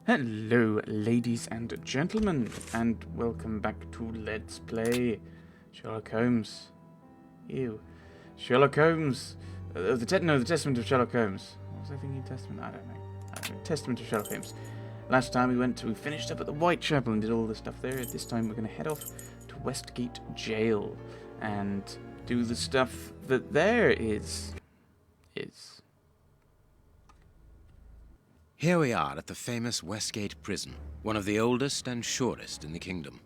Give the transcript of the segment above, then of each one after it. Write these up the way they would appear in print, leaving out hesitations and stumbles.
Hello, ladies and gentlemen, and welcome back to Let's Play Sherlock Holmes. Ew. Sherlock Holmes. The Testament of Sherlock Holmes. What was I thinking? Testament? I don't know. Testament of Sherlock Holmes. Last time we finished up at the Whitechapel and did all the stuff there. This time we're going to head off to Westgate Jail and do the stuff that there is. Here we are at the famous Westgate Prison, one of the oldest and surest in the kingdom.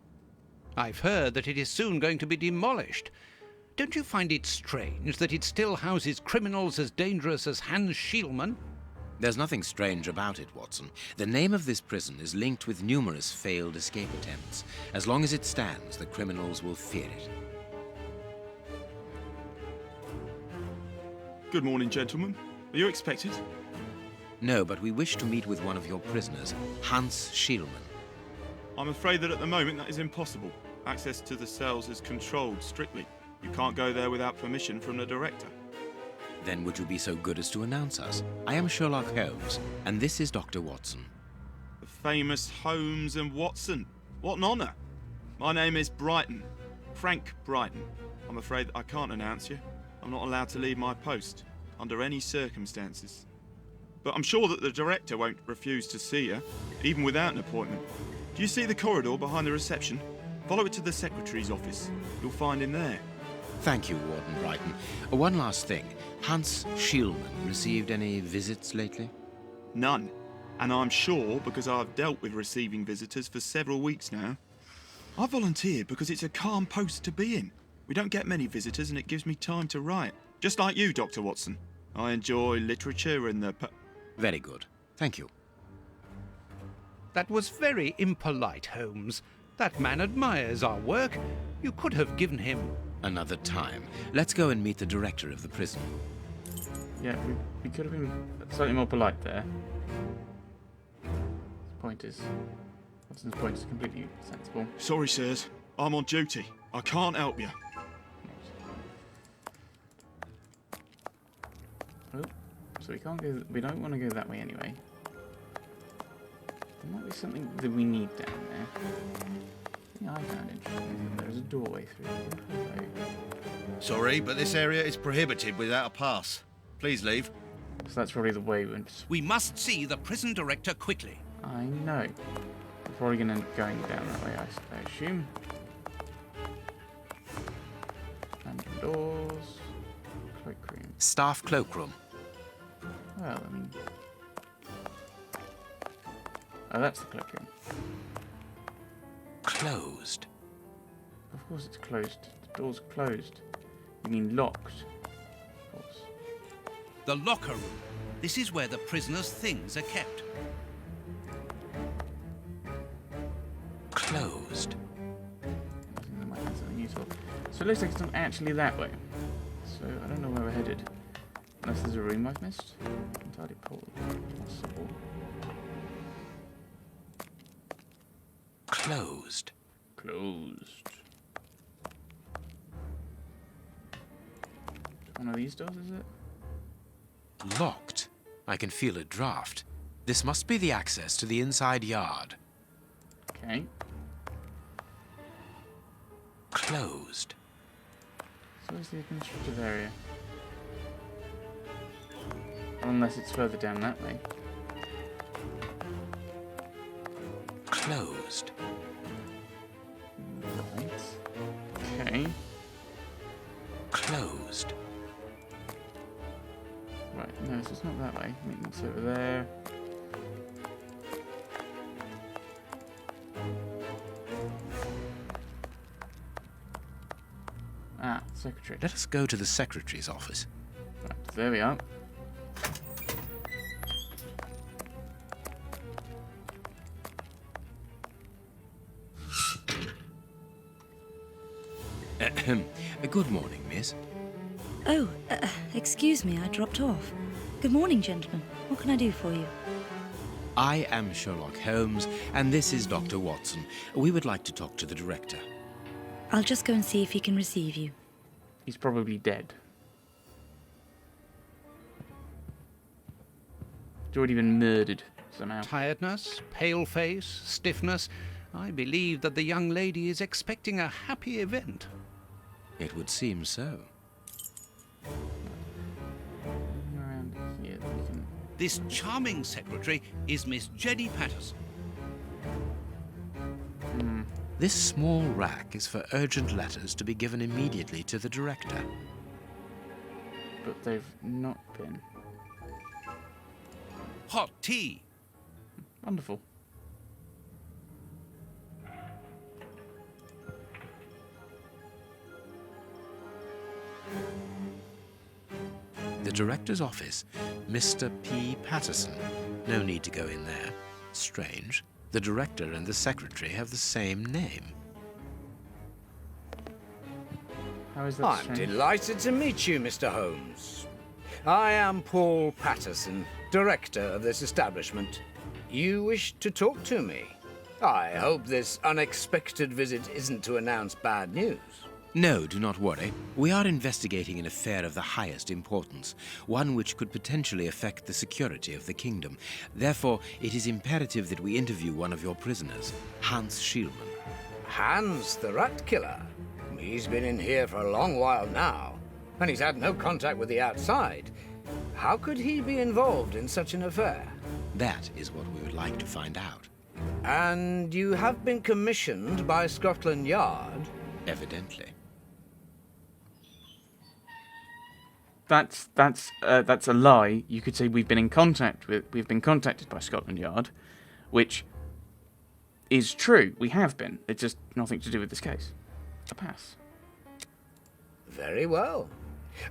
I've heard that it is soon going to be demolished. Don't you find it strange that it still houses criminals as dangerous as Hans Schielmann? There's nothing strange about it, Watson. The name of this prison is linked with numerous failed escape attempts. As long as it stands, the criminals will fear it. Good morning, gentlemen. Are you expected? No, but we wish to meet with one of your prisoners, Hans Schielmann. I'm afraid that at the moment that is impossible. Access to the cells is controlled strictly. You can't go there without permission from the director. Then would you be so good as to announce us? I am Sherlock Holmes, and this is Dr. Watson. The famous Holmes and Watson. What an honour. My name is Brighton. Frank Brighton. I'm afraid I can't announce you. I'm not allowed to leave my post, under any circumstances. But I'm sure that the director won't refuse to see you, even without an appointment. Do you see the corridor behind the reception? Follow it to the secretary's office. You'll find him there. Thank you, Warden Brighton. One last thing. Hans Schielmann received any visits lately? None. And I'm sure because I've dealt with receiving visitors for several weeks now. I volunteered because it's a calm post to be in. We don't get many visitors and it gives me time to write. Just like you, Dr. Watson. I enjoy literature and the... Very good. Thank you. That was very impolite, Holmes. That man admires our work. You could have given him... Another time. Let's go and meet the director of the prison. Yeah, we could have been slightly more polite there. Watson's point is completely sensible. Sorry, sirs. I'm on duty. I can't help you. Oh, so we can't go. We don't want to go that way anyway. There might be something that we need down there. I found interesting. There's a doorway through. Hello. Sorry, but this area is prohibited without a pass. Please leave. So that's probably the way we went. We must see the prison director quickly. I know. We're probably going to end up going down that way, I assume. And doors. Cloakroom. Staff cloakroom. Well, I mean... Oh, that's the cloakroom. Closed. Of course it's closed. The door's closed. You mean locked? Of course. The locker room. This is where the prisoners' things are kept. Closed. I think that might be something useful. So it looks like it's not actually that way. So I don't know where we're headed. Unless there's a room I've missed. Entirely possible. Closed. Closed. One of these doors, is it? Locked. I can feel a draft. This must be the access to the inside yard. Okay. Closed. So where's the administrative area? Unless it's further down that way. Closed. Right. Okay. Closed. Right, no, so it's not that way. It's over there. Ah, secretary. Let us go to the secretary's office. Right, there we are. Good morning, miss. Oh, excuse me, I dropped off. Good morning, gentlemen. What can I do for you? I am Sherlock Holmes, and this is Dr. Watson. We would like to talk to the director. I'll just go and see if he can receive you. He's probably dead. He's already been murdered. somehow. Tiredness, pale face, stiffness. I believe that the young lady is expecting a happy event. It would seem so. Around here, we can... This charming secretary is Miss Jenny Patterson. This small rack is for urgent letters to be given immediately to the director. But they've not been. Hot tea. Wonderful. The director's office, Mr. P. Patterson. No need to go in there. Strange. The director and the secretary have the same name. How is that I'm strange? delighted to meet you, Mr. Holmes. I am Paul Patterson, director of this establishment. You wish to talk to me? I hope this unexpected visit isn't to announce bad news. No, do not worry. We are investigating an affair of the highest importance, one which could potentially affect the security of the kingdom. Therefore, it is imperative that we interview one of your prisoners, Hans Schielmann. Hans, the rat killer. He's been in here for a long while now, and he's had no contact with the outside. How could he be involved in such an affair? That is what we would like to find out. And you have been commissioned by Scotland Yard? Evidently. That's a lie. You could say we've been contacted by Scotland Yard, which is true. We have been. It's just nothing to do with this case. A pass. Very well.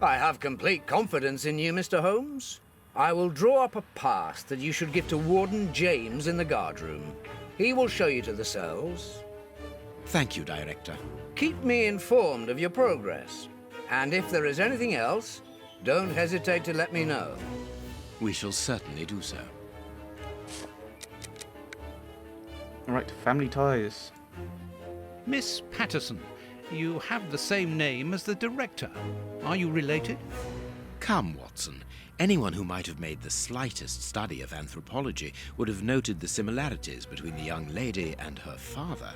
I have complete confidence in you, Mr. Holmes. I will draw up a pass that you should give to Warden James in the guardroom. He will show you to the cells. Thank you, Director. Keep me informed of your progress. And if there is anything else, don't hesitate to let me know. We shall certainly do so. Alright, family ties. Miss Patterson, you have the same name as the director. Are you related? Come, Watson. Anyone who might have made the slightest study of anthropology would have noted the similarities between the young lady and her father.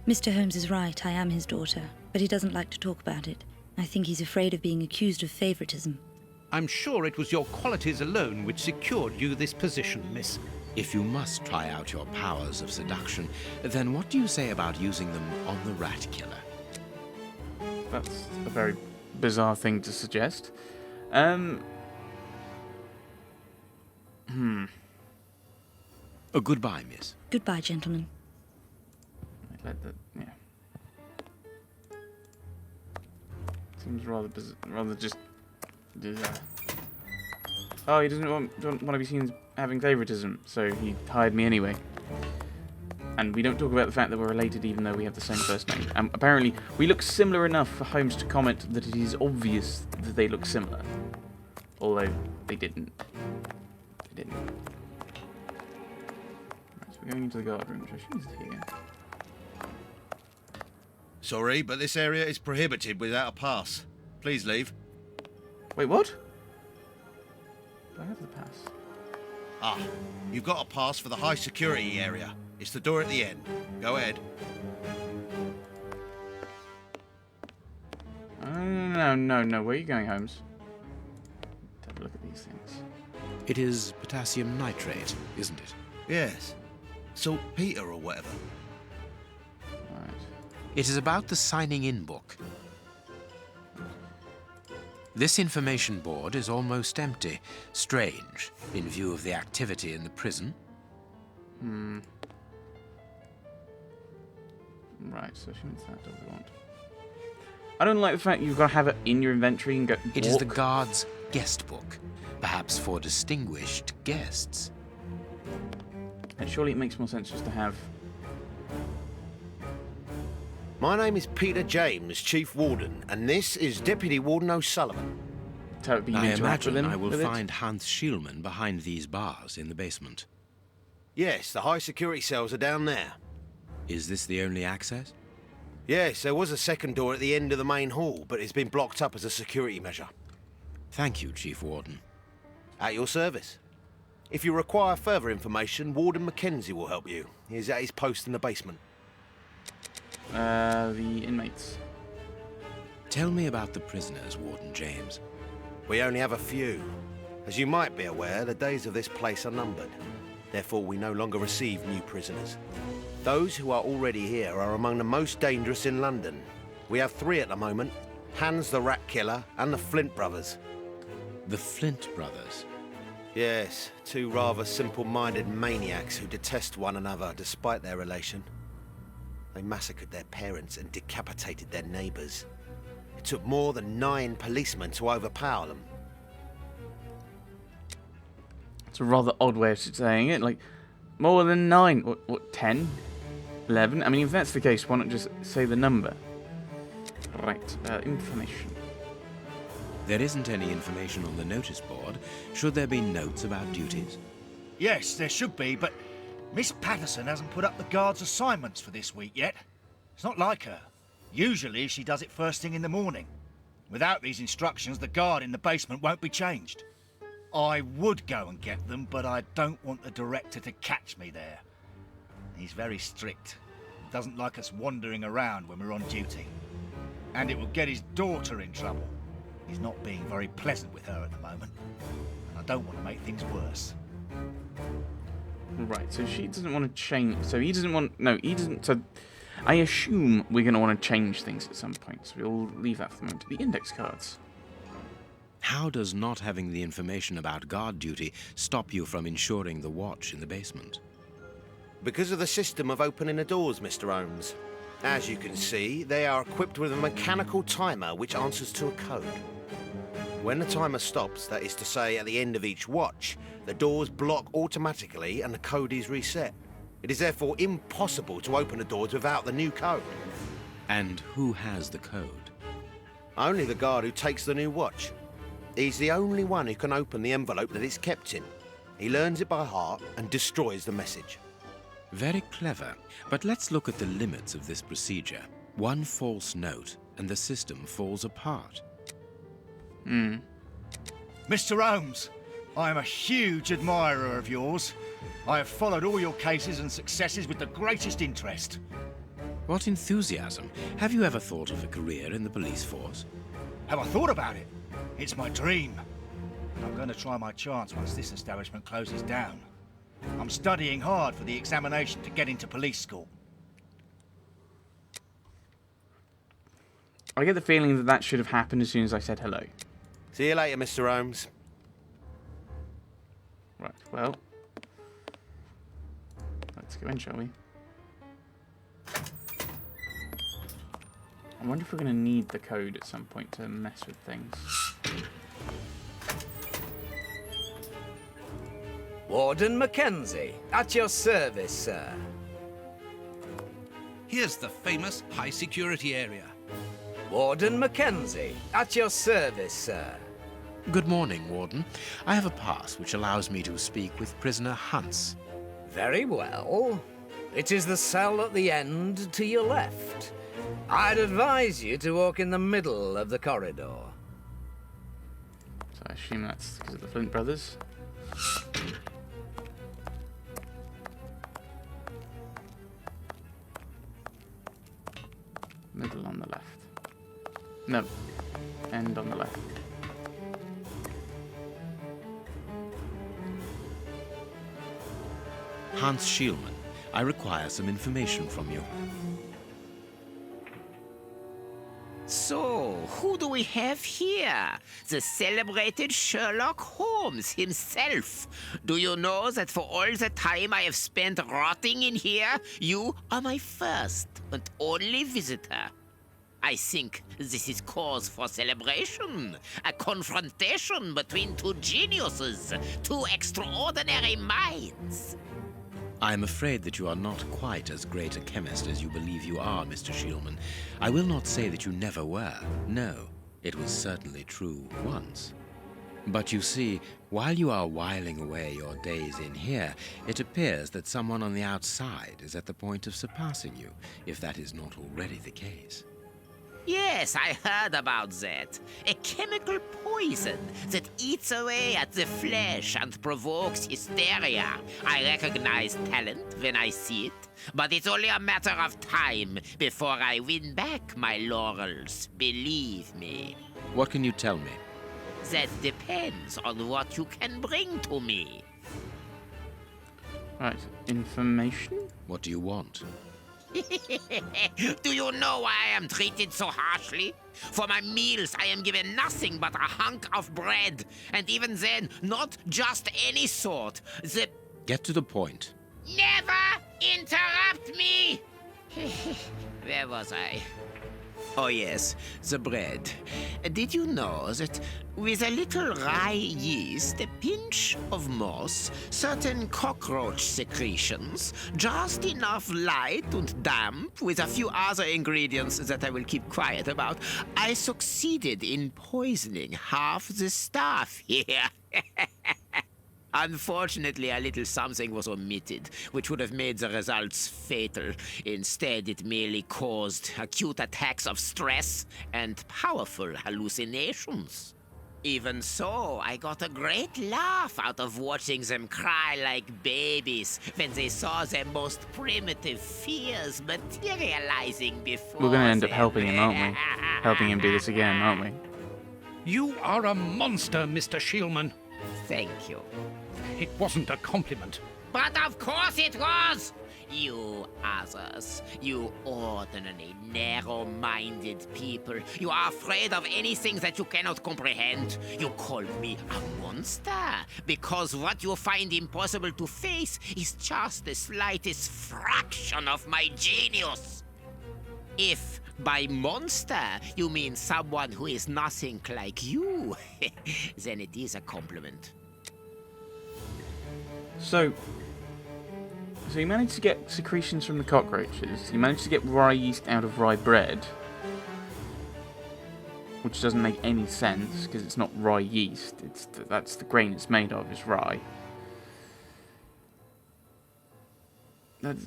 Mr. Holmes is right, I am his daughter, but he doesn't like to talk about it. I think he's afraid of being accused of favoritism. I'm sure it was your qualities alone which secured you this position, miss. If you must try out your powers of seduction, then what do you say about using them on the rat killer? That's a very bizarre thing to suggest. Goodbye, miss. Goodbye, gentlemen. Yeah. Seems rather just. Oh, he don't want to be seen having favoritism, so he hired me anyway. And we don't talk about the fact that we're related, even though we have the same first name. Apparently, we look similar enough for Holmes to comment that it is obvious that they look similar, although they didn't. They didn't. Right, so we're going into the guard room, which I should is here. Sorry, but this area is prohibited without a pass. Please leave. Wait, what? Do I have the pass? Ah, you've got a pass for the high security area. It's the door at the end. Go ahead. No. Where are you going, Holmes? Let's have a look at these things. It is potassium nitrate, isn't it? Yes. Saltpeter or whatever. Right. It is about the signing-in book. This information board is almost empty. Strange, in view of the activity in the prison. Right, so shouldn't that do we want? I don't like the fact you've got to have it in your inventory and go. It is the guard's guest book, perhaps for distinguished guests. And surely it makes more sense just to have. My name is Peter James, Chief Warden, and this is Deputy Warden O'Sullivan. To have you I interact with imagine him I will with it. find Hans Schielmann behind these bars in the basement. Yes, the high security cells are down there. Is this the only access? Yes, there was a second door at the end of the main hall, but it's been blocked up as a security measure. Thank you, Chief Warden. At your service. If you require further information, Warden Mackenzie will help you. He's at his post in the basement. The inmates. Tell me about the prisoners, Warden James. We only have a few. As you might be aware, the days of this place are numbered. Therefore, we no longer receive new prisoners. Those who are already here are among the most dangerous in London. We have 3 at the moment. Hans the Rat Killer and the Flint Brothers. The Flint brothers. Yes, 2 rather simple-minded maniacs who detest one another despite their relation. They massacred their parents and decapitated their neighbours. It took more than 9 policemen to overpower them. It's a rather odd way of saying it. Like, more than 9. What 10? 11? I mean, if that's the case, why not just say the number? Right, information. There isn't any information on the notice board. Should there be notes about duties? Yes, there should be, but Miss Patterson hasn't put up the guard's assignments for this week yet. It's not like her. Usually she does it first thing in the morning. Without these instructions, the guard in the basement won't be changed. I would go and get them, but I don't want the director to catch me there. He's very strict. Doesn't like us wandering around when we're on duty. And it will get his daughter in trouble. He's not being very pleasant with her at the moment. And I don't want to make things worse. Right, so she doesn't want to change. So he doesn't want. No, he doesn't. So I assume we're going to want to change things at some point. So we'll leave that for the moment. The index cards. How does not having the information about guard duty stop you from ensuring the watch in the basement? Because of the system of opening the doors, Mr. Holmes. As you can see, they are equipped with a mechanical timer which answers to a code. When the timer stops, that is to say at the end of each watch, the doors block automatically and the code is reset. It is therefore impossible to open the doors without the new code. And who has the code? Only the guard who takes the new watch. He's the only one who can open the envelope that it's kept in. He learns it by heart and destroys the message. Very clever. But let's look at the limits of this procedure. One false note, and the system falls apart. Mr. Holmes, I am a huge admirer of yours. I have followed all your cases and successes with the greatest interest. What enthusiasm! Have you ever thought of a career in the police force? Have I thought about it? It's my dream. I'm going to try my chance once this establishment closes down. I'm studying hard for the examination to get into police school. I get the feeling that that should have happened as soon as I said hello. See you later, Mr. Holmes. Right, well. Let's go in, shall we? I wonder if we're going to need the code at some point to mess with things. Warden Mackenzie, at your service, sir. Here's the famous high-security area. Warden Mackenzie, at your service, sir. Good morning, Warden. I have a pass which allows me to speak with prisoner Hans. Very well. It is the cell at the end to your left. I'd advise you to walk in the middle of the corridor. So I assume that's because of the Flint brothers. Middle on the left. No. End on the left. Hans Schielman, I require some information from you. So, who do we have here? The celebrated Sherlock Holmes himself. Do you know that for all the time I have spent rotting in here, you are my first and only visitor? I think this is cause for celebration. A confrontation between 2 geniuses, 2 extraordinary minds. I am afraid that you are not quite as great a chemist as you believe you are, Mr. Schielman. I will not say that you never were. No, it was certainly true once. But you see, while you are whiling away your days in here, it appears that someone on the outside is at the point of surpassing you, if that is not already the case. Yes, I heard about that. A chemical poison that eats away at the flesh and provokes hysteria. I recognize talent when I see it, but it's only a matter of time before I win back my laurels. Believe me. What can you tell me? That depends on what you can bring to me. Right, information? What do you want? Do you know why I am treated so harshly? For my meals, I am given nothing but a hunk of bread. And even then, not just any sort. Get to the point. Never interrupt me! Where was I? Oh yes, the bread. Did you know that with a little rye yeast, a pinch of moss, certain cockroach secretions, just enough light and damp, with a few other ingredients that I will keep quiet about, I succeeded in poisoning half the staff here. Unfortunately, a little something was omitted, which would have made the results fatal. Instead, it merely caused acute attacks of stress and powerful hallucinations. Even so, I got a great laugh out of watching them cry like babies when they saw their most primitive fears materializing before We're going to end up them. helping him, aren't we? Helping him do this again, aren't we? You are a monster, Mr. Shielman. Thank you. It wasn't a compliment. But of course it was! You others, you ordinary, narrow-minded people, you are afraid of anything that you cannot comprehend. You call me a monster because what you find impossible to face is just the slightest fraction of my genius. If by monster you mean someone who is nothing like you, then it is a compliment. So you managed to get secretions from the cockroaches. You managed to get rye yeast out of rye bread, which doesn't make any sense because it's not rye yeast. That's the grain it's made of is rye. That's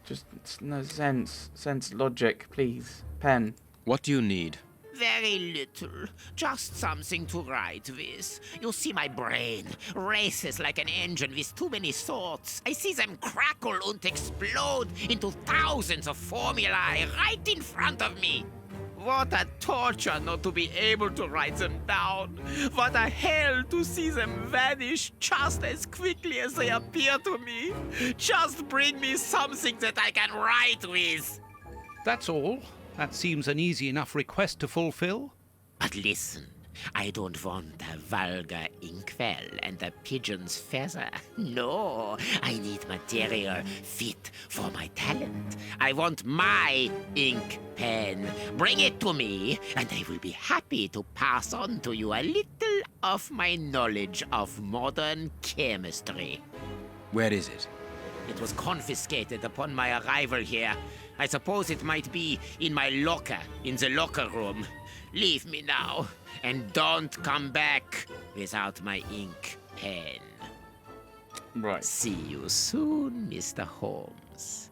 just it's no sense. Logic, please. Pen. What do you need? Very little. Just something to write with. You see, my brain races like an engine with too many thoughts. I see them crackle and explode into thousands of formulae right in front of me. What a torture not to be able to write them down. What a hell to see them vanish just as quickly as they appear to me. Just bring me something that I can write with. That's all. That seems an easy enough request to fulfill. But listen, I don't want a vulgar inkwell and a pigeon's feather. No, I need material fit for my talent. I want my ink pen. Bring it to me, and I will be happy to pass on to you a little of my knowledge of modern chemistry. Where is it? It was confiscated upon my arrival here. I suppose it might be in my locker, in the locker room. Leave me now, and don't come back without my ink pen. Right. See you soon, Mr. Holmes.